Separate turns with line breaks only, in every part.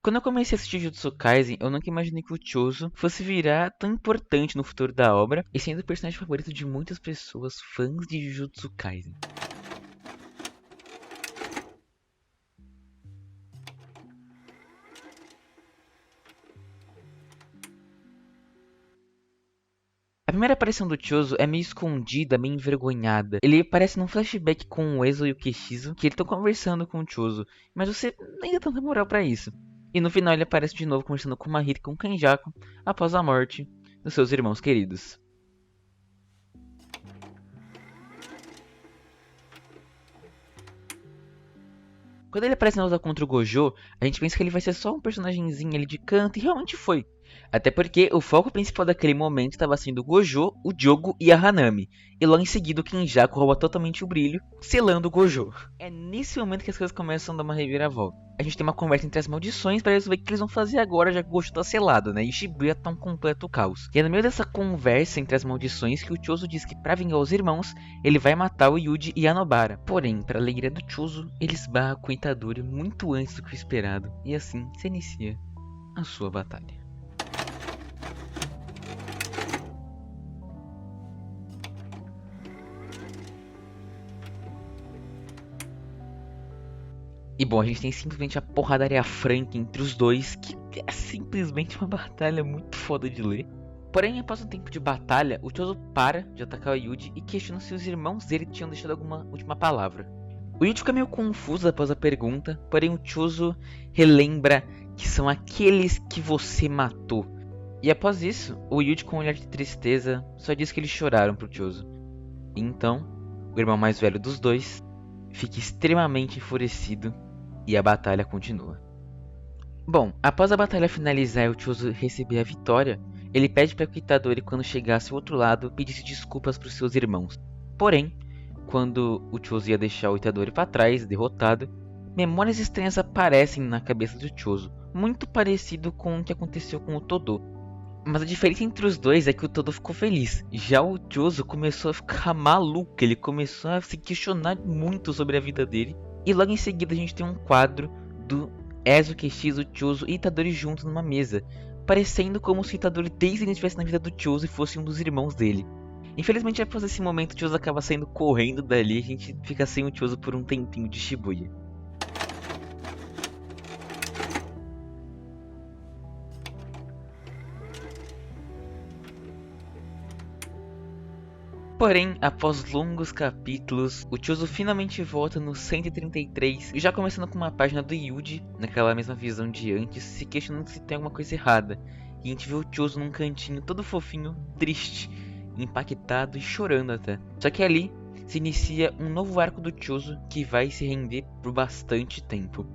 Quando eu comecei a assistir Jujutsu Kaisen, eu nunca imaginei que o Choso fosse virar tão importante no futuro da obra e sendo o personagem favorito de muitas pessoas fãs de Jujutsu Kaisen. A primeira aparição do Choso é meio escondida, meio envergonhada. Ele aparece num flashback com o Ezo e o Keshizo, que eles estão conversando com o Choso, mas você nem dá tanta moral pra isso. E no final ele aparece de novo conversando com Mahito e com Kenjaku após a morte dos seus irmãos queridos. Quando ele aparece na luta contra o Gojo, a gente pensa que ele vai ser só um personagemzinho ali de canto, e realmente foi. Até porque o foco principal daquele momento estava sendo o Gojo, o Jogo e a Hanami. E logo em seguida o Kenjaku rouba totalmente o brilho, selando o Gojo. É nesse momento que as coisas começam a dar uma reviravolta. A gente tem uma conversa entre as maldições para resolver o que eles vão fazer agora, já que o Gojo tá selado, né? E Shibuya tá um completo caos. E é no meio dessa conversa entre as maldições que o Choso diz que para vingar os irmãos, ele vai matar o Yuji e a Nobara. Porém, para a alegria do Choso, ele esbarra com o Itadori muito antes do que o esperado. E assim se inicia a sua batalha. E bom, a gente tem simplesmente a porradaria franca entre os dois, que é simplesmente uma batalha muito foda de ler. Porém, após um tempo de batalha, o Choso para de atacar o Yuji e questiona se os irmãos dele tinham deixado alguma última palavra. O Yuji fica meio confuso após a pergunta, porém o Choso relembra que são aqueles que você matou. E após isso, o Yuji com um olhar de tristeza só diz que eles choraram pro Choso. E então, o irmão mais velho dos dois fica extremamente enfurecido e a batalha continua. Bom, após a batalha finalizar e o Choso receber a vitória, ele pede para que o Itadori, quando chegasse ao outro lado, pedisse desculpas para os seus irmãos. Porém, quando o Choso ia deixar o Itadori para trás, derrotado, memórias estranhas aparecem na cabeça do Choso, muito parecido com o que aconteceu com o Todo. Mas a diferença entre os dois é que o Todo ficou feliz. Já o Choso começou a ficar maluco, ele começou a se questionar muito sobre a vida dele. E logo em seguida a gente tem um quadro do Ezo, Keshizo, Choso e Itadori juntos numa mesa, parecendo como se o Itadori desde ele estivesse na vida do Choso e fosse um dos irmãos dele. Infelizmente após esse momento o Choso acaba saindo correndo dali e a gente fica sem o Choso por um tempinho de Shibuya. Porém, após longos capítulos, o Choso finalmente volta no 133 e já começando com uma página do Yuji, naquela mesma visão de antes, se questionando se tem alguma coisa errada. E a gente vê o Choso num cantinho todo fofinho, triste, impactado e chorando até. Só que ali se inicia um novo arco do Choso que vai se render por bastante tempo.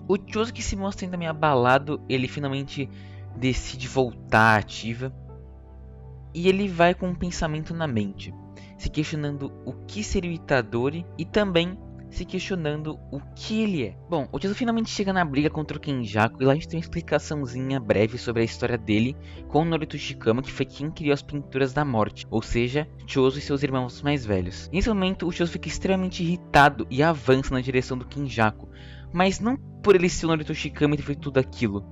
O Choso, que se mostra ainda meio abalado, ele finalmente decide voltar à ativa. E ele vai com um pensamento na mente, se questionando o que seria o Itadori e também se questionando o que ele é. Bom, o Choso finalmente chega na briga contra o Kenjaku e lá a gente tem uma explicaçãozinha breve sobre a história dele com o Norito Shikama, que foi quem criou as pinturas da morte, ou seja, Choso e seus irmãos mais velhos. Nesse momento, o Choso fica extremamente irritado e avança na direção do Kenjaku, mas não por ele ser o Norito Shikama e ter feito tudo aquilo,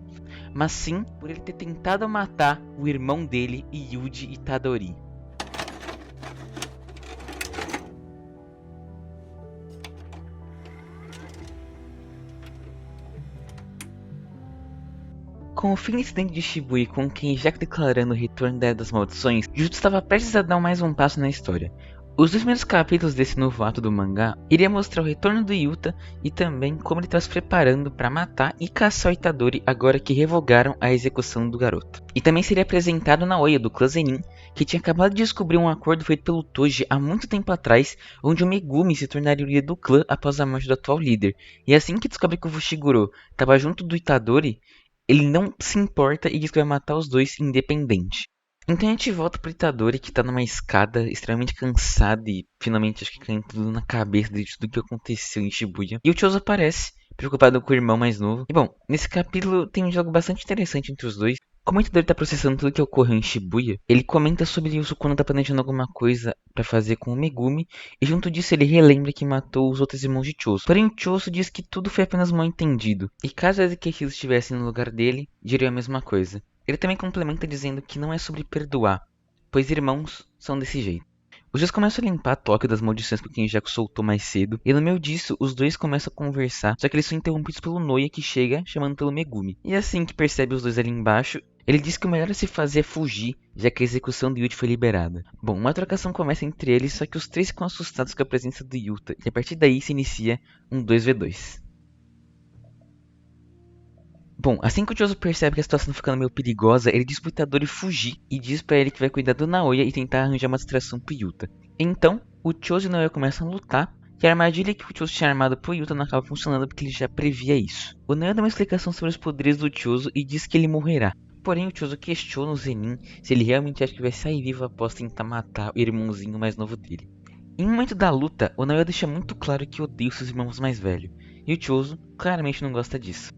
mas sim por ele ter tentado matar o irmão dele, Yuji Itadori. Com o fim do incidente de Shibuya e com Kenjaku declarando o retorno da Era das Maldições, Jujutsu estava prestes a dar mais um passo na história. Os dois primeiros capítulos desse novo ato do mangá iriam mostrar o retorno do Yuta e também como ele estava se preparando para matar e caçar o Itadori agora que revogaram a execução do garoto. E também seria apresentado Naoya do clã Zenin, que tinha acabado de descobrir um acordo feito pelo Toji há muito tempo atrás, onde o Megumi se tornaria o líder do clã após a morte do atual líder. E assim que descobre que o Fushiguro estava junto do Itadori, ele não se importa e diz que vai matar os dois independente. Então a gente volta pro Itadori, que tá numa escada extremamente cansado e finalmente acho que caindo tudo na cabeça de tudo que aconteceu em Shibuya. E o Choso aparece, preocupado com o irmão mais novo. E bom, nesse capítulo tem um diálogo bastante interessante entre os dois. Como o Itadori tá processando tudo que ocorreu em Shibuya, ele comenta sobre o Sukuna tá planejando alguma coisa pra fazer com o Megumi, e junto disso ele relembra que matou os outros irmãos de Choso. Porém, o Choso diz que tudo foi apenas mal entendido, e caso Ezo e Keshizo estivessem no lugar dele, diriam a mesma coisa. Ele também complementa dizendo que não é sobre perdoar, pois irmãos são desse jeito. Os dois começam a limpar a toca das maldições que o Kenjaku soltou mais cedo, e no meio disso, os dois começam a conversar, só que eles são interrompidos pelo Noia que chega, chamando pelo Megumi. E assim que percebe os dois ali embaixo, ele diz que o melhor a se fazer é fugir, já que a execução do Yuta foi liberada. Bom, uma trocação começa entre eles, só que os três ficam assustados com a presença do Yuta, e a partir daí se inicia um 2v2. Bom, assim que o Choso percebe que a situação tá ficando meio perigosa, ele diz pro Itadori fugir e diz pra ele que vai cuidar do Naoya e tentar arranjar uma distração pro Yuta. Então, o Choso e o Naoya começam a lutar, e a armadilha que o Choso tinha armado pro Yuta não acaba funcionando porque ele já previa isso. O Naoya dá uma explicação sobre os poderes do Choso e diz que ele morrerá. Porém, o Choso questiona o Zenin se ele realmente acha que vai sair vivo após tentar matar o irmãozinho mais novo dele. Em um momento da luta, o Naoya deixa muito claro que odeia os seus irmãos mais velhos, e o Choso claramente não gosta disso.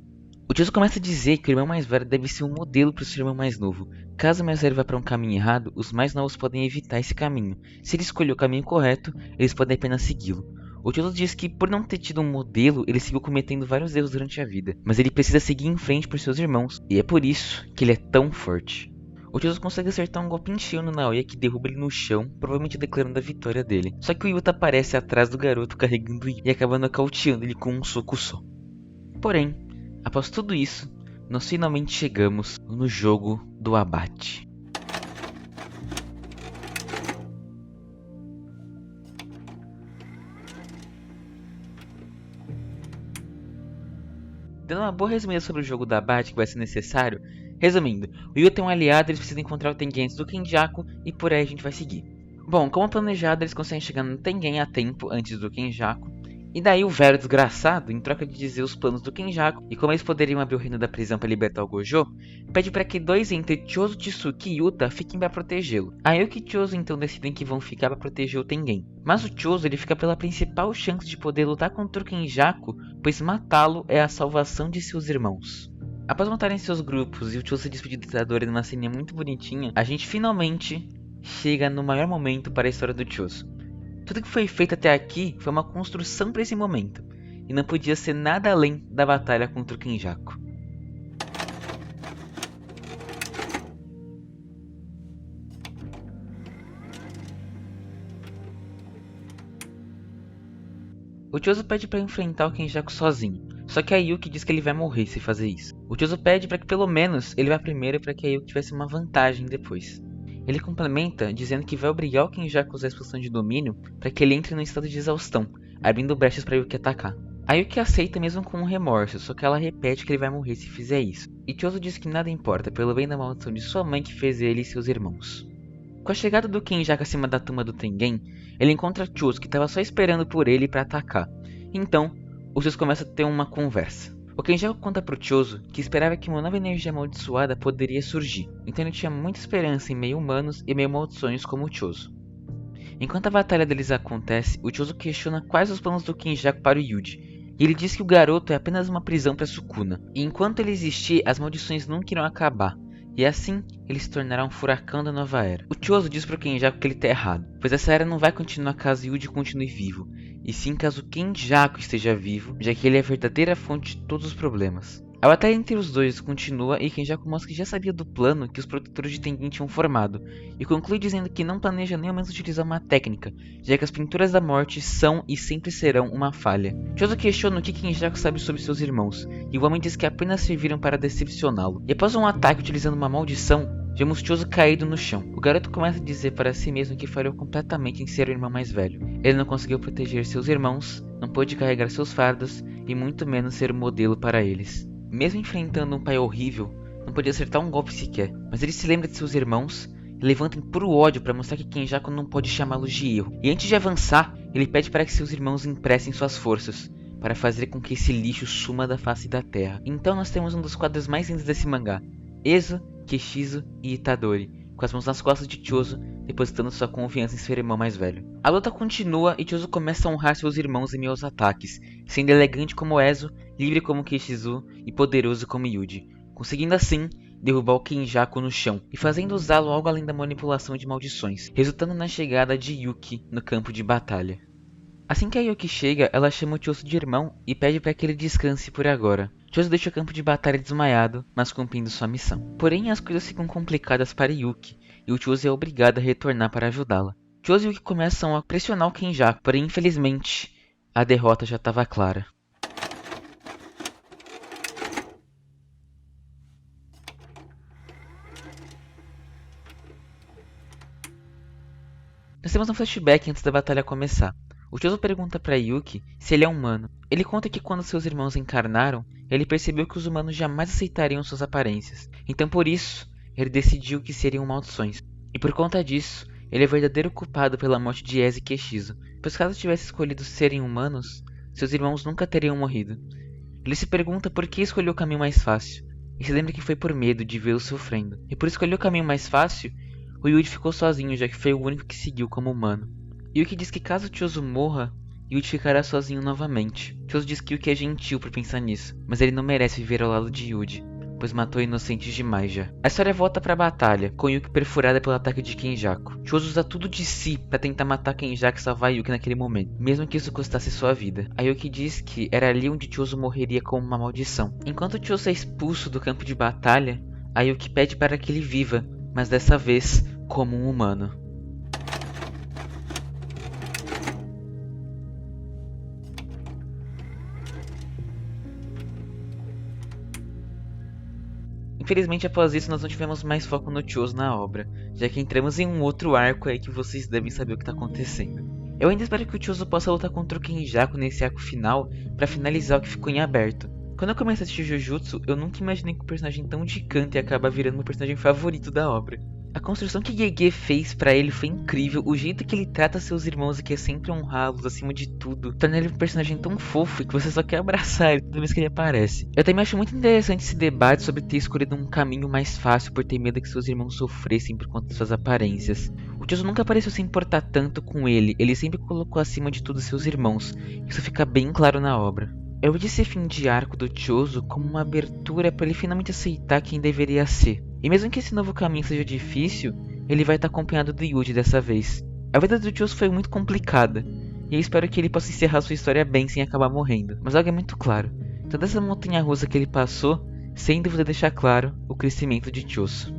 O Choso começa a dizer que o irmão mais velho deve ser um modelo para o seu irmão mais novo. Caso o mais velho vá para um caminho errado, os mais novos podem evitar esse caminho. Se ele escolher o caminho correto, eles podem apenas segui-lo. O Choso diz que por não ter tido um modelo, ele seguiu cometendo vários erros durante a vida, mas ele precisa seguir em frente por seus irmãos, e é por isso que ele é tão forte. O Choso consegue acertar um golpe em cheio no Naoya que derruba ele no chão, provavelmente declarando a vitória dele. Só que o Yuta aparece atrás do garoto carregando ele e acaba nocauteando ele com um soco só. Porém, após tudo isso, nós finalmente chegamos no jogo do abate. Dando uma boa resumida sobre o jogo do abate que vai ser necessário, resumindo, o Yuta tem um aliado, eles precisam encontrar o Tengen antes do Kenjaku e por aí a gente vai seguir. Bom, como planejado, eles conseguem chegar no Tengen a tempo antes do Kenjaku. E daí o velho desgraçado, em troca de dizer os planos do Kenjaku e como eles poderiam abrir o reino da prisão para libertar o Gojo, pede para que dois entre Choso, Tsuki e Yuta fiquem para protegê-lo. Ayuki e Choso então decidem que vão ficar para proteger o Tengen. Mas o Choso ele fica pela principal chance de poder lutar contra o Kenjaku, pois matá-lo é a salvação de seus irmãos. Após montarem seus grupos e o Choso se despedir do Itadori numa cena muito bonitinha, a gente finalmente chega no maior momento para a história do Choso. Tudo que foi feito até aqui foi uma construção para esse momento, e não podia ser nada além da batalha contra o Kenjaku. O Choso pede para enfrentar o Kenjaku sozinho, só que a Yuki diz que ele vai morrer se fazer isso. O Choso pede para que pelo menos ele vá primeiro para que a Yuki tivesse uma vantagem depois. Ele complementa dizendo que vai obrigar o Kenjaku a usar a expulsão de domínio para que ele entre no estado de exaustão, abrindo brechas para Yuki atacar. A Yuki aceita mesmo com um remorso, só que ela repete que ele vai morrer se fizer isso. E Choso diz que nada importa pelo bem da maldição de sua mãe que fez ele e seus irmãos. Com a chegada do Kenjaku acima da tumba do Tengen, ele encontra Choso que estava só esperando por ele para atacar. Então, os dois começam a ter uma conversa. O Kenjaku conta pro Choso que esperava que uma nova energia amaldiçoada poderia surgir, então ele tinha muita esperança em meio humanos e meio maldições como o Choso. Enquanto a batalha deles acontece, o Choso questiona quais os planos do Kenjaku para o Yuji, e ele diz que o garoto é apenas uma prisão para Sukuna, e enquanto ele existir, as maldições nunca irão acabar, e assim ele se tornará um furacão da nova era. O Choso diz pro Kenjaku que ele tá errado, pois essa era não vai continuar caso Yuji continue vivo, e sim caso Kenjaku esteja vivo, já que ele é a verdadeira fonte de todos os problemas. A batalha entre os dois continua e Kenjaku mostra que já sabia do plano que os protetores de Tengen tinham formado, e conclui dizendo que não planeja nem ao menos utilizar uma técnica, já que as pinturas da morte são e sempre serão uma falha. Choso questiona o que Kenjaku sabe sobre seus irmãos, e o homem diz que apenas serviram para decepcioná-lo. E após um ataque utilizando uma maldição, vemos Choso caído no chão. O garoto começa a dizer para si mesmo que falhou completamente em ser o irmão mais velho. Ele não conseguiu proteger seus irmãos, não pôde carregar seus fardos e muito menos ser um modelo para eles. Mesmo enfrentando um pai horrível, não podia acertar um golpe sequer, mas ele se lembra de seus irmãos e levanta em puro ódio para mostrar que Kenjaku não pode chamá-los de erro. E antes de avançar, ele pede para que seus irmãos emprestem suas forças, para fazer com que esse lixo suma da face da terra. Então nós temos um dos quadros mais lindos desse mangá, Ezo, Keshizo e Itadori, com as mãos nas costas de Choso, depositando sua confiança em seu irmão mais velho. A luta continua e Choso começa a honrar seus irmãos em meio aos ataques, sendo elegante como Ezo, livre como Keshizo e poderoso como Yuji, conseguindo assim derrubar o Kenjaku no chão e fazendo usá-lo algo além da manipulação de maldições, resultando na chegada de Yuki no campo de batalha. Assim que a Yuki chega, ela chama o Choso de irmão e pede para que ele descanse por agora. Choso deixa o campo de batalha desmaiado, mas cumprindo sua missão. Porém, as coisas ficam complicadas para Yuki, e o Choso é obrigado a retornar para ajudá-la. Choso e Yuki começam a pressionar o Kenjaku, porém, infelizmente, a derrota já estava clara. Nós temos um flashback antes da batalha começar. O Choso pergunta para Yuki se ele é humano. Ele conta que quando seus irmãos encarnaram, ele percebeu que os humanos jamais aceitariam suas aparências. Então por isso, ele decidiu que seriam maldições. E por conta disso, ele é o verdadeiro culpado pela morte de Eze e Keshizo. Pois caso tivesse escolhido serem humanos, seus irmãos nunca teriam morrido. Ele se pergunta por que escolheu o caminho mais fácil. E se lembra que foi por medo de vê-los sofrendo. E por escolher o caminho mais fácil, o Yuji ficou sozinho, já que foi o único que seguiu como humano. Yuki diz que caso Choso morra, Yuji ficará sozinho novamente. Choso diz que Yuki é gentil por pensar nisso, mas ele não merece viver ao lado de Yuji, pois matou inocentes demais já. A história volta pra batalha, com Yuki perfurada pelo ataque de Kenjaku. Choso usa tudo de si pra tentar matar Kenjaku e salvar Yuki naquele momento, mesmo que isso custasse sua vida. A Yuki diz que era ali onde Choso morreria como uma maldição. Enquanto Choso é expulso do campo de batalha, a Yuki pede para que ele viva, mas dessa vez como um humano. Infelizmente, após isso, nós não tivemos mais foco no Choso na obra, já que entramos em um outro arco aí que vocês devem saber o que está acontecendo. Eu ainda espero que o Choso possa lutar contra o Kenjaku nesse arco final, para finalizar o que ficou em aberto. Quando eu comecei a assistir Jujutsu, eu nunca imaginei que um personagem tão gigante ia acabar virando meu personagem favorito da obra. A construção que Gege fez pra ele foi incrível, o jeito que ele trata seus irmãos e que é sempre honrá-los acima de tudo, torna ele um personagem tão fofo que você só quer abraçar ele toda vez que ele aparece. Eu também acho muito interessante esse debate sobre ter escolhido um caminho mais fácil por ter medo que seus irmãos sofressem por conta de suas aparências. O Choso nunca pareceu se importar tanto com ele sempre colocou acima de tudo seus irmãos, isso fica bem claro na obra. Eu vi esse fim de arco do Choso como uma abertura para ele finalmente aceitar quem deveria ser. E mesmo que esse novo caminho seja difícil, ele vai estar acompanhado do Yuji dessa vez. A vida do Choso foi muito complicada, e eu espero que ele possa encerrar sua história bem sem acabar morrendo. Mas algo é muito claro, toda essa montanha russa que ele passou, sem dúvida deixa claro o crescimento de Choso.